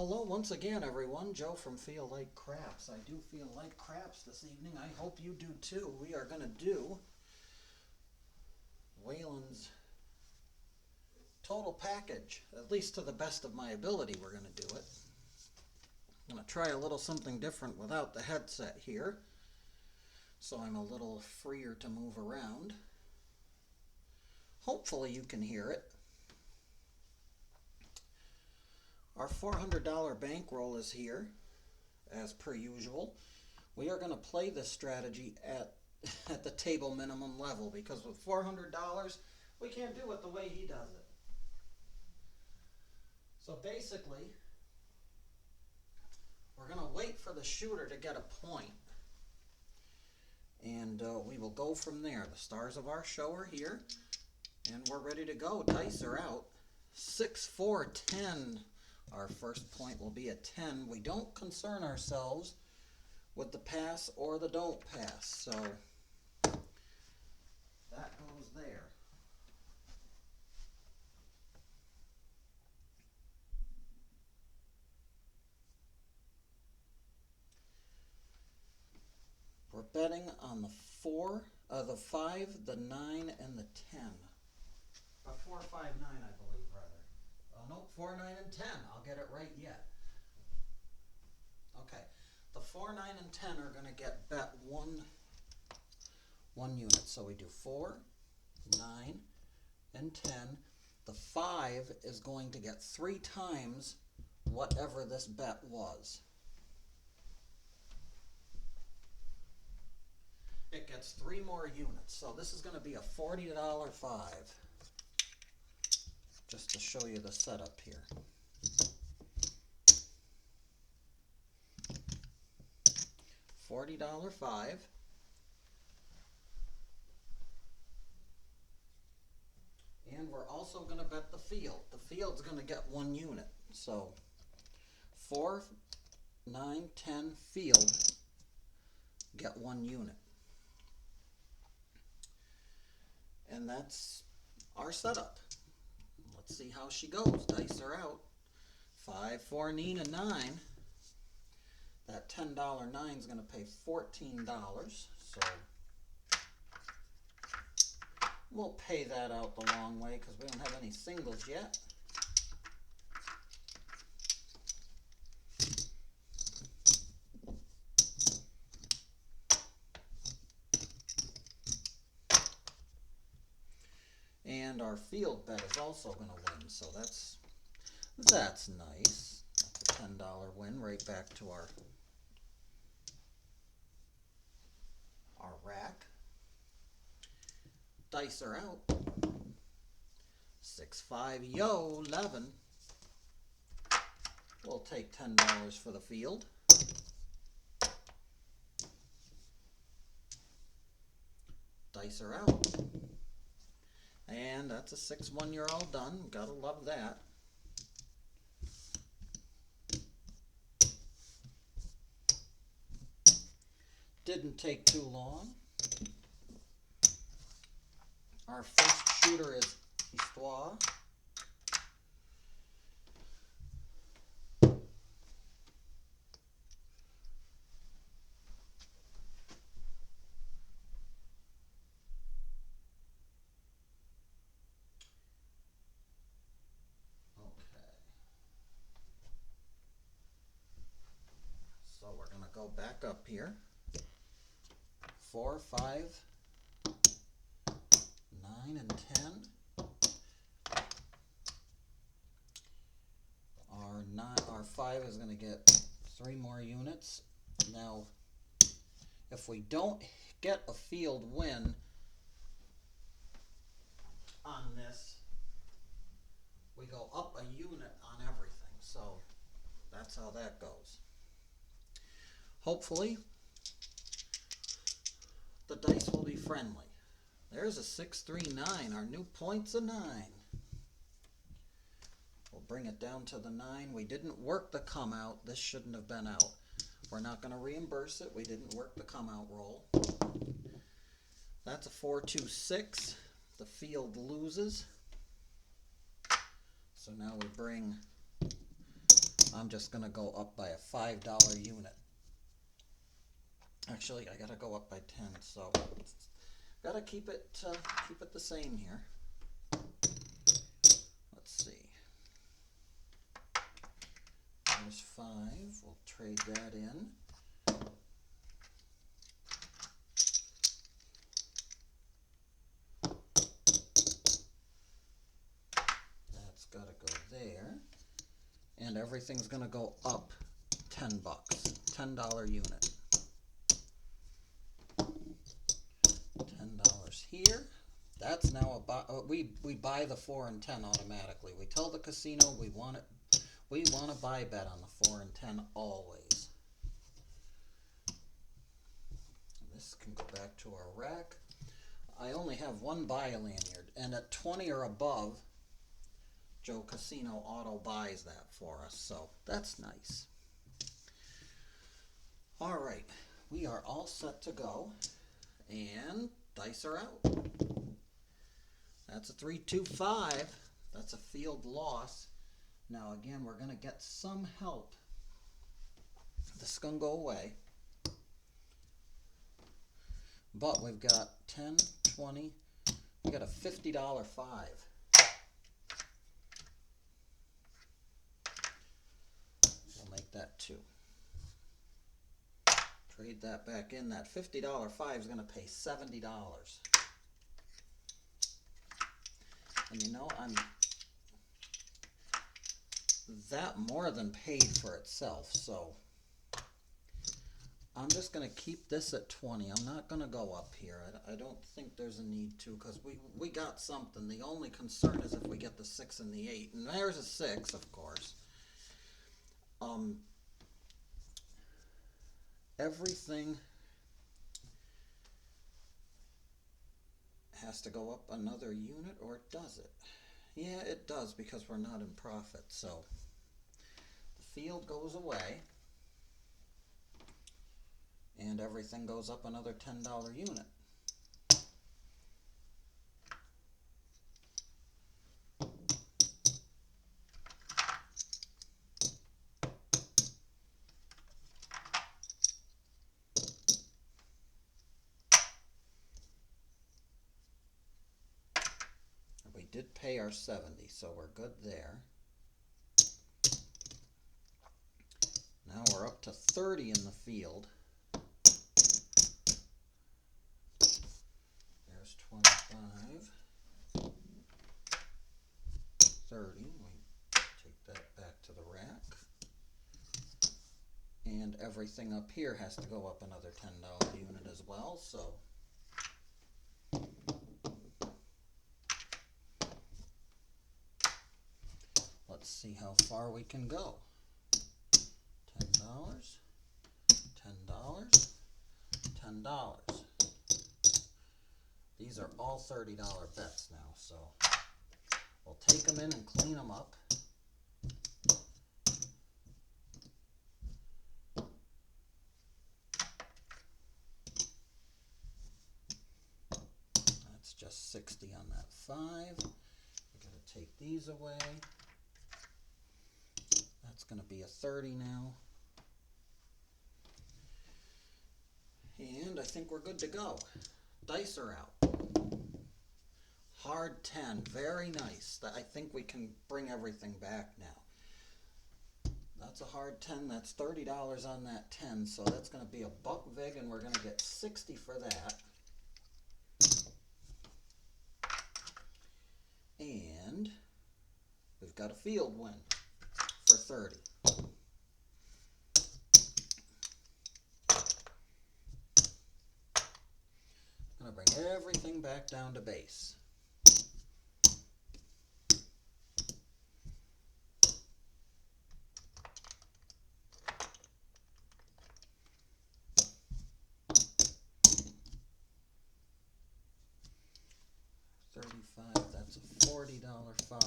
Hello once again, everyone. Joe from Feel Like Craps. I do feel like craps this evening. I hope you do too. We are going to do Waylon's total package. At least to the best of my ability, we're going to do it. I'm going to try a little something different without the headset here, so I'm a little freer to move around. Hopefully you can hear it. Our $400 bankroll is here, as per usual. We are going to play this strategy at the table minimum level, because with $400, we can't do it the way he does it. So basically, we're going to wait for the shooter to get a point, and we will go from there. The stars of our show are here, and we're ready to go. Dice are out. 6, 4, 10. Our first point will be a 10. We don't concern ourselves with the pass or the don't pass, so that goes there. We're betting on the 4, the 5, the 9, and the 10. 4, 5, 9, I believe, rather. Nope, 4, 9, and 10. I'll get it right yet. Okay, the 4, 9, and 10 are going to get bet one unit. So we do 4, 9, and 10. The 5 is going to get 3 times whatever this bet was. It gets 3 more units. So this is going to be a $40 5. Just to show you the setup here. $40 5. And we're also going to bet the field. The field's going to get 1 unit. So 4, 9, 10 field get 1 unit. And that's our setup. Let's see how she goes. Dice are out. 5, 4, 9, and 9. That $10 9 is going to pay $14. So we'll pay that out the long way because we don't have any singles yet. And our field bet is also going to win, so that's nice. That's a $10 win right back to our rack. Dice are out. 6, 5, yo, 11. We'll take $10 for the field. Dice are out. And that's a 6, 1, you're all done. Gotta love that. Didn't take too long. Our first shooter is Histoire. So we're going to go back up here. 4, 5, 9, and 10. Our 5 is going to get 3 more units. Now, if we don't get a field win on this, we go up a unit on everything. So that's how that goes. Hopefully, the dice will be friendly. There's a 6, 3, 9. Our new point's a 9. We'll bring it down to the 9. We didn't work the come out. This shouldn't have been out. We're not going to reimburse it. We didn't work the come out roll. That's a 4, 2, 6. The field loses. So now we bring I'm just going to go up by a $5 unit. Actually, I got to go up by 10, so got to keep it the same here. Let's see. There's 5. We'll trade that in. That's got to go there. And everything's going to go up $10. $10 unit. $10 here. That's now we buy the 4 and 10 automatically. We tell the casino we want a buy bet on the 4 and 10 always. This can go back to our rack. I only have one buy lanyard, and at 20 or above, Joe Casino auto buys that for us, so that's nice. All right, we are all set to go, and dice are out. That's a 3-2-5. That's a field loss. Now again, we're going to get some help. This is going to go away. But we've got 10, 20, we got a $50 5. We'll make that 2. Trade that back in. That $50 5 is going to pay $70. And you know, that more than paid for itself, so I'm just going to keep this at 20. I'm not going to go up here. I don't think there's a need to, because we got something. The only concern is if we get the 6 and the 8, and there's a 6, of course. Everything has to go up another unit, or does it? Yeah, it does, because we're not in profit, so the field goes away, and everything goes up another $10 unit. We did pay our 70, so we're good there. Now we're up to 30 in the field. There's 25. 30. We take that back to the rack. And everything up here has to go up another $10 unit as well, so let's see how far we can go. $10, $10, $10. These are all $30 bets now, so we'll take them in and clean them up. That's just 60 on that 5. We're going to take these away. That's going to be a 30 now. And I think we're good to go. Dice are out. Hard 10. Very nice. I think we can bring everything back now. That's a hard 10. That's $30 on that 10. So that's going to be a buck vig, and we're going to get 60 for that. And we've got a field win for 30. I'm going to bring everything back down to base. $35, that's a $40 5.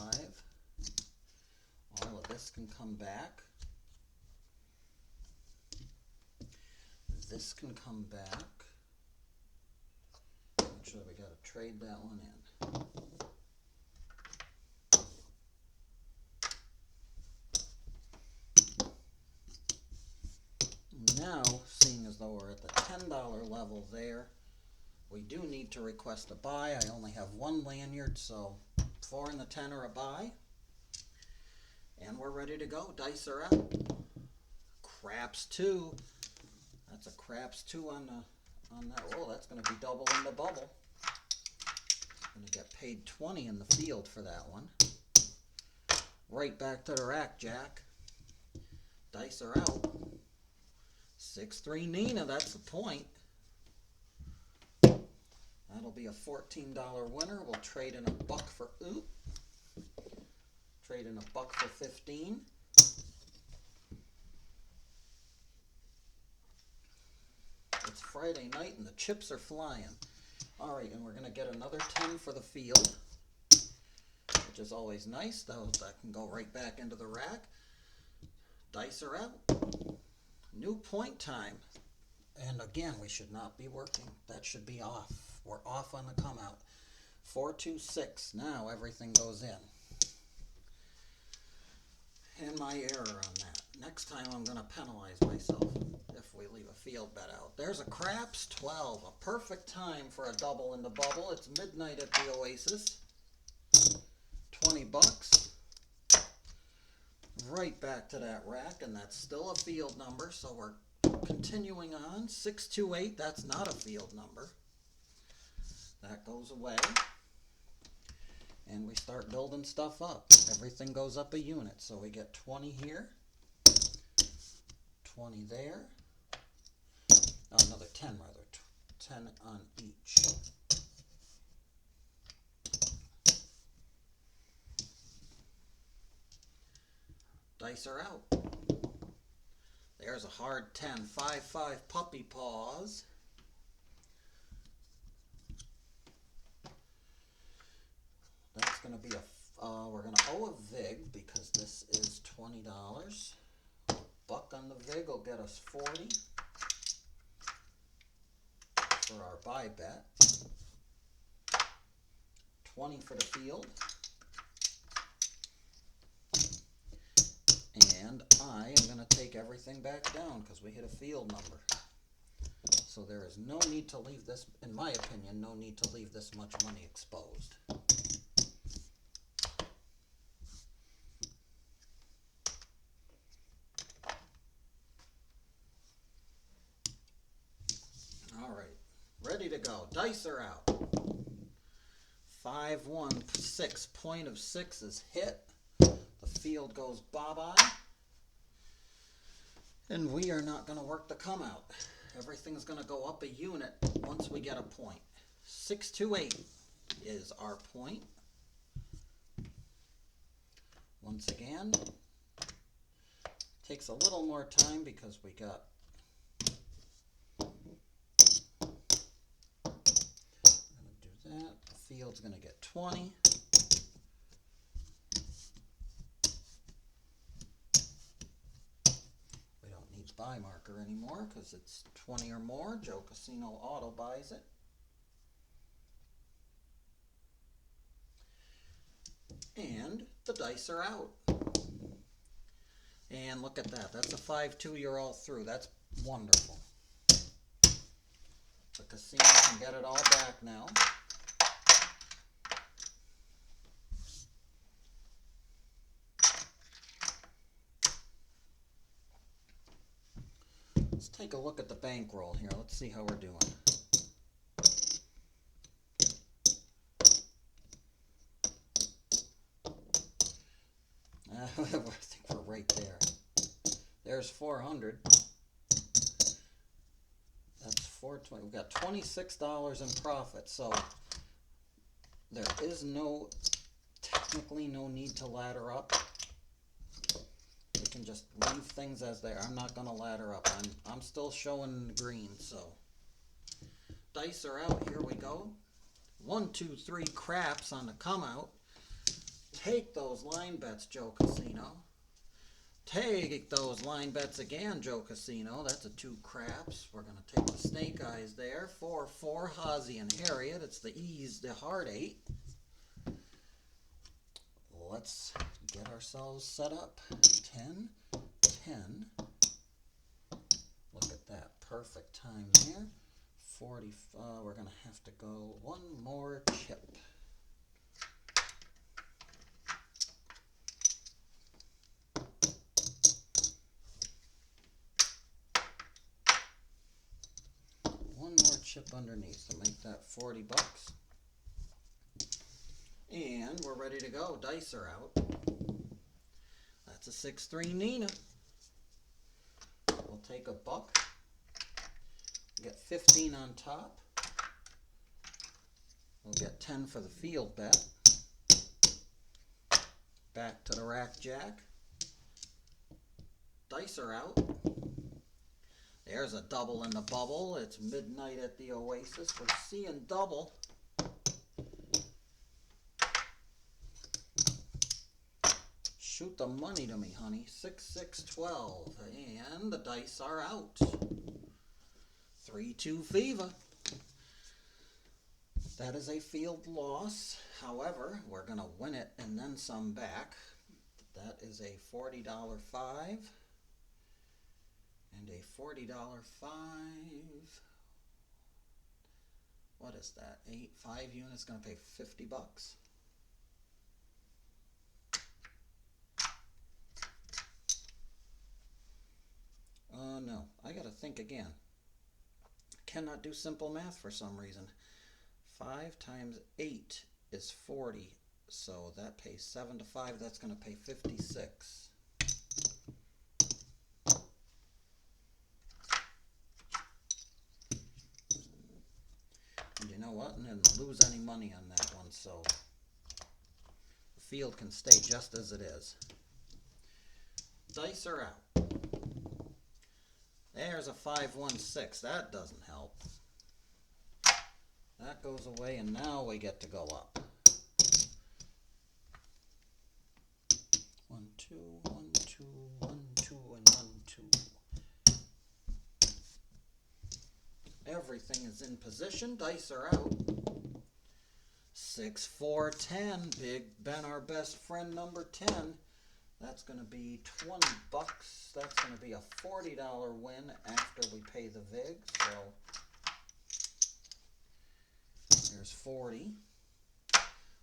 All of this can come back. This can come back. Actually, we got to trade that one in. $10 level there. We do need to request a buy. I only have one lanyard, so 4 and the 10 are a buy. And we're ready to go. Dice are out. Craps 2. That's a craps 2 on that roll. That's going to be double in the bubble. Going to get paid 20 in the field for that one. Right back to the rack, Jack. Dice are out. 6-3 Nina, that's the point. That'll be a $14 winner. We'll trade in a buck for oop. Trade in a buck for 15. It's Friday night and the chips are flying. All right, and we're going to get another 10 for the field, which is always nice. That can go right back into the rack. Dice are out. New point time. And again, we should not be working. That should be off. We're off on the come out. 4-2-6. Now everything goes in. And my error on that. Next time I'm going to penalize myself if we leave a field bet out. There's a craps 12. A perfect time for a double in the bubble. It's midnight at the Oasis. 20 bucks. Right back to that rack, and that's still a field number, so we're continuing on. 628, that's not a field number. That goes away. And we start building stuff up. Everything goes up a unit, so we get 20 here, 20 there, oh, another 10 rather, 10 on each. Dice are out. There's a hard 10. 5-5 puppy paws. That's going to be we're going to owe a VIG because this is $20. Buck on the VIG will get us 40 for our buy bet. 20 for the field. And I am going to take everything back down because we hit a field number. So there is no need to leave this, in my opinion, no need to leave this much money exposed. All right, ready to go. Dice are out. 5-1-6. Point of 6 is hit. The field goes bye-bye. And we are not going to work the come out. Everything's going to go up a unit once we get a point. 628 is our point. Once again, takes a little more time because we got that. The field's going to get 20. We don't need the buy marker anymore because it's 20 or more. Joe Casino auto buys it. And the dice are out. And look at that. That's a 5-2. You're all through. That's wonderful. The casino can get it all back now. Let's take a look at the bankroll here. Let's see how we're doing. I think we're right there. There's 400. That's 420. We've got $26 in profit. So there is technically no need to ladder up. We can just leave things as they are. I'm not going to ladder up. I'm still showing green. So dice are out. Here we go. 1, 2, 3 craps on the come out. Take those line bets, Joe Casino. Take those line bets again, Joe Casino. That's a 2 craps. We're going to take the snake eyes there. 4-4, Hazy and Harriet. It's the hard 8. Let's get ourselves set up. 10, 10. Look at that. perfect time there. 40, we're going to have to go one more chip. One more chip underneath to make that 40 bucks. And we're ready to go. Dice are out. That's a 6-3 Nina. We'll take a buck. Get 15 on top. We'll get 10 for the field bet. Back to the rack jack. Dice are out. There's a double in the bubble. It's midnight at the Oasis. We're seeing double. Shoot the money to me, honey. 6, 6, 12. And the dice are out. 3-2 Fever. That is a field loss. However, we're going to win it and then some back. That is a $40 5 and a $40 5. What is that? 5 units going to pay 50 bucks. No, I got to think again. Cannot do simple math for some reason. 5 times 8 is 40, so that pays 7 to 5. That's going to pay 56. And you know what? And didn't lose any money on that one, so the field can stay just as it is. Dice are out. There's a 5-1-6. That doesn't help. That goes away, and now we get to go up. 1, 2, 1, 2, 1, 2, and 1, 2. Everything is in position. Dice are out. 6, 4, 10. Big Ben, our best friend, number 10. That's going to be 20 bucks. That's going to be a $40 win after we pay the vig. So there's 40.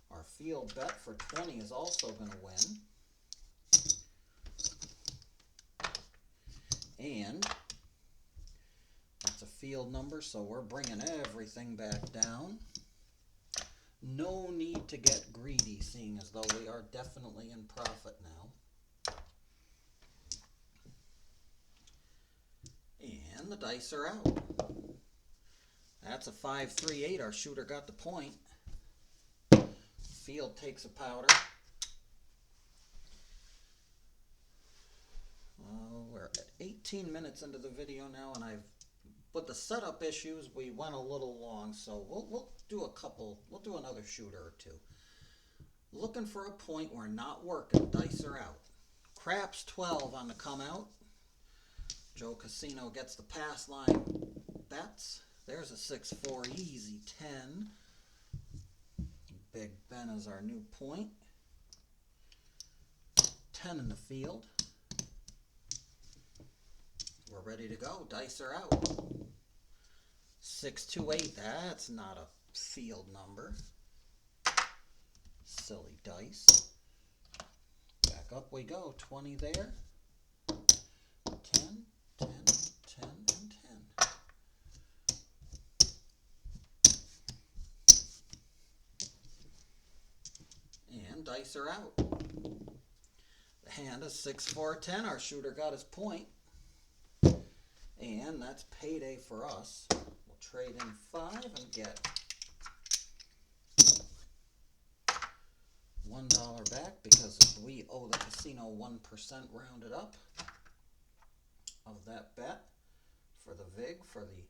Our field bet for 20 is also going to win. And that's a field number, so we're bringing everything back down. No need to get greedy, seeing as though we are definitely in profit now. And the dice are out. That's a 5-3-8. Our shooter got the point. Field takes a powder. We're at 18 minutes into the video now, and with the setup issues, we went a little long, so we'll do another shooter or two. Looking for a point we're not working. Dice are out. Craps 12 on the come out. Joe Casino gets the pass line bets. There's a 6-4 easy 10. Big Ben is our new point. 10 in the field. We're ready to go. Dice are out. 6, 2, 8. That's not a field number. Silly dice. Back up we go. 20 there. 10, 10, 10, and 10. And dice are out. The hand is 6, 4, 10. Our shooter got his point. And that's payday for us. We'll trade in 5 and get $1 back because we owe the casino 1% rounded up of that bet for the vig, for the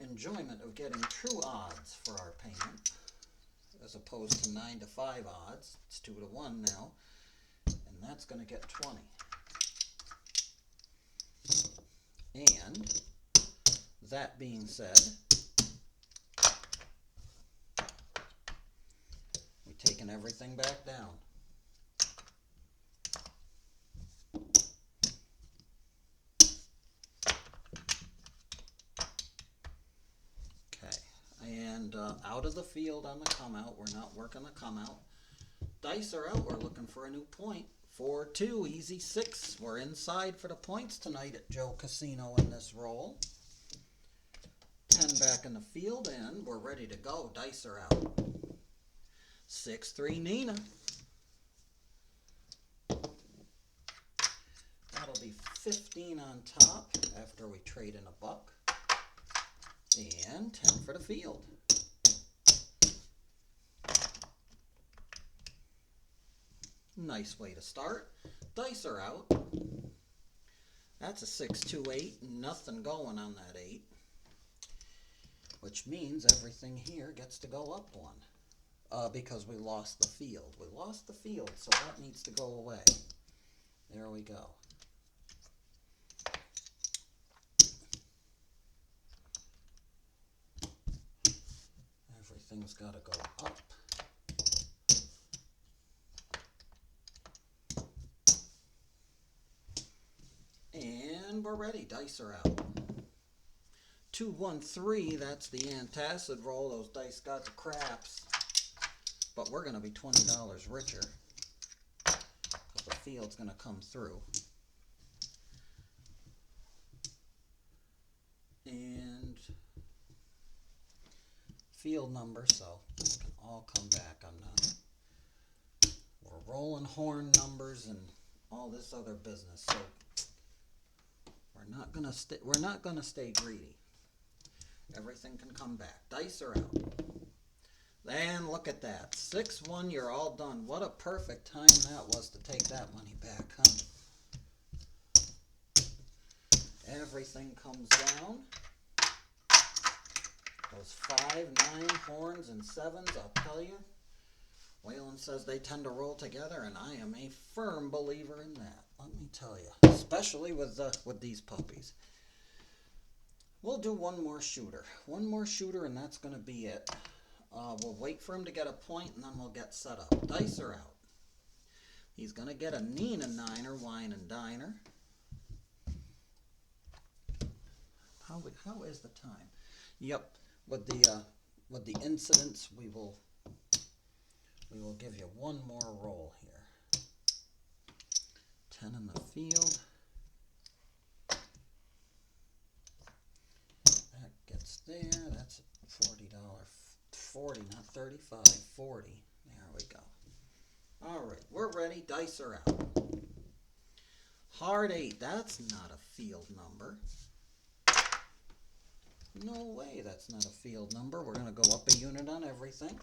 enjoyment of getting true odds for our payment as opposed to 9 to 5 odds. It's 2 to 1 now, and that's going to get 20. And that being said, we've taken everything back down. out of the field on the come out. We're not working the come out. Dice are out. We're looking for a new point. 4-2, easy 6. We're inside for the points tonight at Joe Casino in this roll. 10 back in the field, and we're ready to go. Dice are out. 6-3, Nina. That'll be 15 on top after we trade in a buck. And 10 for the field. Nice way to start. Dice are out. That's a 6-2-8. Nothing going on that 8. Which means everything here gets to go up 1. Because we lost the field. We lost the field, so that needs to go away. There we go. Everything's got to go up. And we're ready. Dice are out. 2-1-3, that's the antacid roll. Those dice got the craps. But we're going to be $20 richer. Because the field's going to come through. And field number, so it can all come back. We're rolling horn numbers and all this other business. So we're not gonna stay greedy. Everything can come back. Dice are out. And look at that. 6-1, you're all done. What a perfect time that was to take that money back, huh? Everything comes down. Those 5, 9 horns and 7s, I'll tell you. Waylon says they tend to roll together, and I am a firm believer in that. Let me tell you, especially with these puppies. We'll do one more shooter. One more shooter, and that's going to be it. We'll wait for him to get a point, and then we'll get set up. Dice are out. He's going to get a Nina Niner, Wine and Diner. How is the time? Yep. With the incidents, we will give you one more roll here. 10 in the field. That gets there. That's $40. 40, not 35. 40. There we go. All right, we're ready. Dice are out. Hard 8. That's not a field number. No way, that's not a field number. We're going to go up a unit on everything.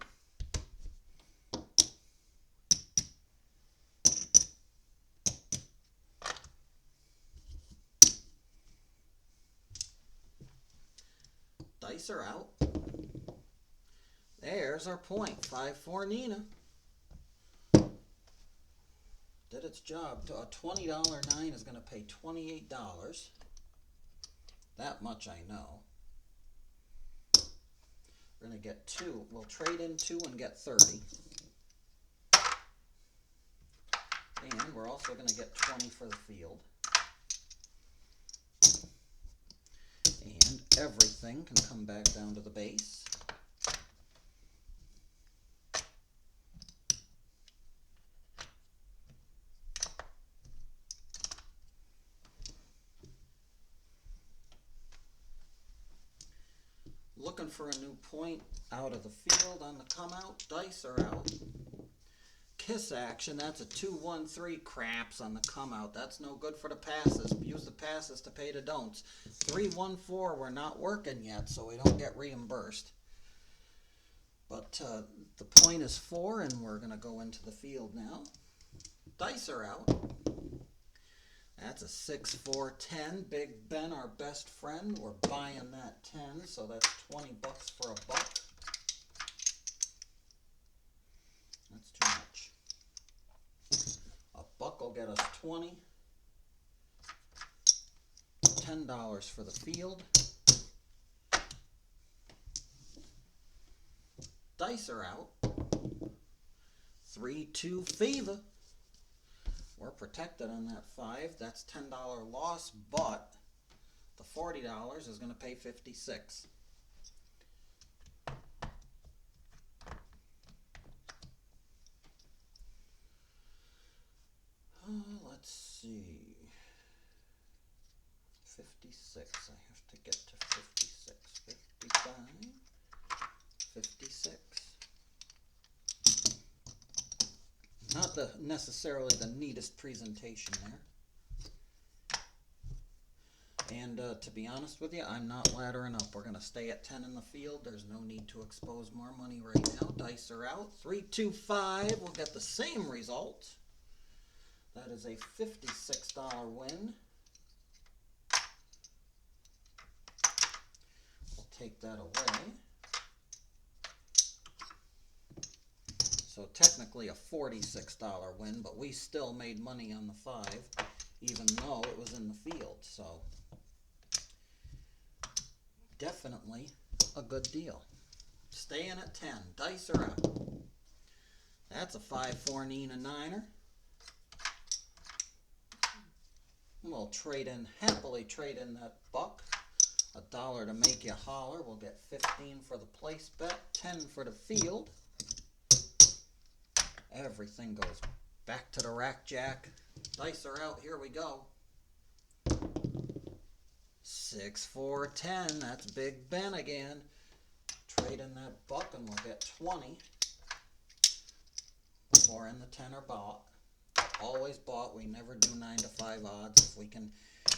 Dice are out. There's our point. 5-4 Nina. Did its job. A $20 9 is going to pay $28. That much I know. We're going to get 2. We'll trade in 2 and get 30. And we're also going to get 20 for the field. And everything can come back down to the base. Looking for a new point out of the field on the come out. Dice are out. Kiss action. That's a 2-1-3 craps on the come out. That's no good for the passes. Use the passes to pay the don'ts. 3-1-4. We're not working yet, so we don't get reimbursed. But the point is 4, and we're going to go into the field now. Dice are out. That's a 6-4-10. Big Ben, our best friend. We're buying that 10, so that's $20 for a buck. That's too much. A buck will get us 20. $10 for the field. Dice are out. 3-2 Fever. We're protected on that 5. That's $10 loss, but the $40 is going to pay $56. let's see. 56. I have to get to 56. 55. 56. Not necessarily the neatest presentation there. And to be honest with you, I'm not laddering up. We're going to stay at 10 in the field. There's no need to expose more money right now. Dice are out. 3, 2, 5. We'll get the same result. That is a $56 win. We'll take that away. So technically a $46 win, but we still made money on the 5, even though it was in the field. So definitely a good deal. Staying at 10. Dice are out. That's a 5, 4, and a 9er. We'll happily trade in that buck. $1 to make you holler. We'll get 15 for the place bet, 10 for the field. Everything goes back to the rack, Jack. Dice are out. Here we go. 6, 4, 10. That's Big Ben again. Trade in that buck and we'll get 20. 4 and the 10 are bought. Always bought. We never do 9 to 5 odds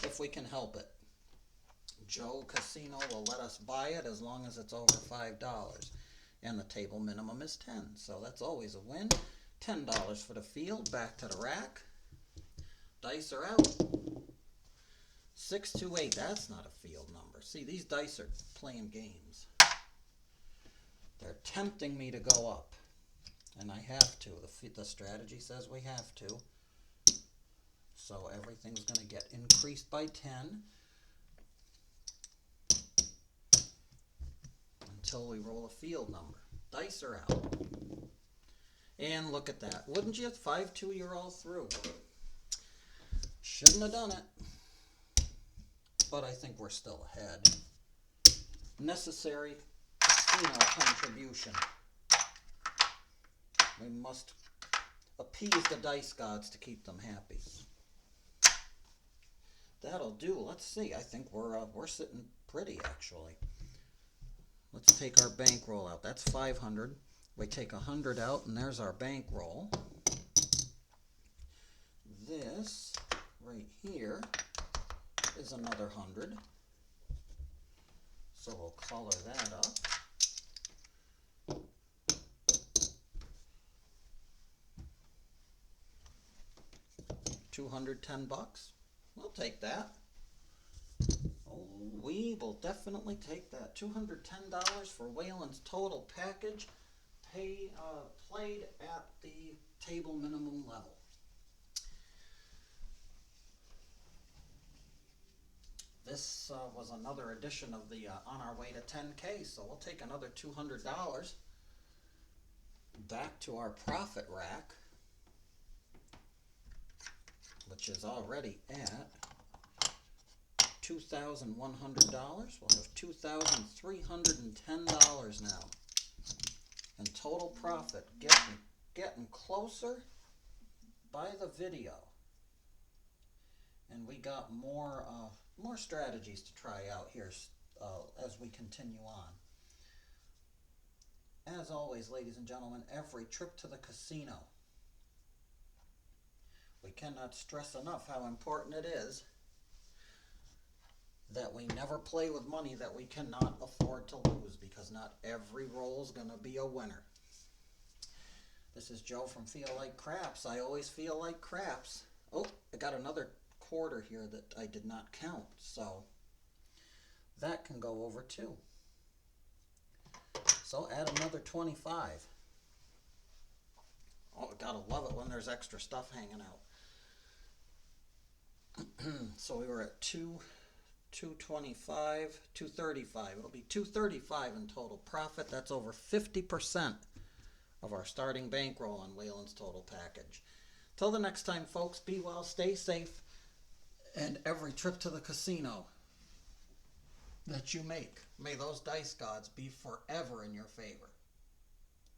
if we can help it. Joe Casino will let us buy it as long as it's over $5. And the table minimum is 10. So that's always a win. $10 for the field. Back to the rack. Dice are out. 6, 2, 8. That's not a field number. See, these dice are playing games. They're tempting me to go up. And I have to. The strategy says we have to. So everything's going to get increased by 10. Until we roll a field number. Dice are out. And look at that. Wouldn't you? 5, 2, you're all through. Shouldn't have done it. But I think we're still ahead. Necessary casino contribution. We must appease the dice gods to keep them happy. That'll do. Let's see. I think we're sitting pretty, actually. Let's take our bankroll out. That's 500. We take 100 out, and there's our bankroll. This right here is another 100. So we'll color that up. $210. We'll take that. Oh, we will definitely take that. $210 for Waylon's total package. Played at the table minimum level. This was another edition of the On Our Way to 10K, so we'll take another $200 back to our profit rack, which is already at $2,100. We'll have $2,310 now. And total profit, getting closer by the video. And we got more strategies to try out here as we continue on. As always, ladies and gentlemen, every trip to the casino. We cannot stress enough how important it is that we never play with money that we cannot afford to lose, because not every roll is going to be a winner. This is Joe from Feel Like Craps. I always feel like craps. Oh, I got another quarter here that I did not count, so that can go over too. So add another 25. Oh, gotta love it when there's extra stuff hanging out. So we were at 225, 235. It'll be 235 in total profit. That's over 50% of our starting bankroll on Waylon's total package. Till the next time, folks, be well, stay safe, and every trip to the casino that you make, may those dice gods be forever in your favor.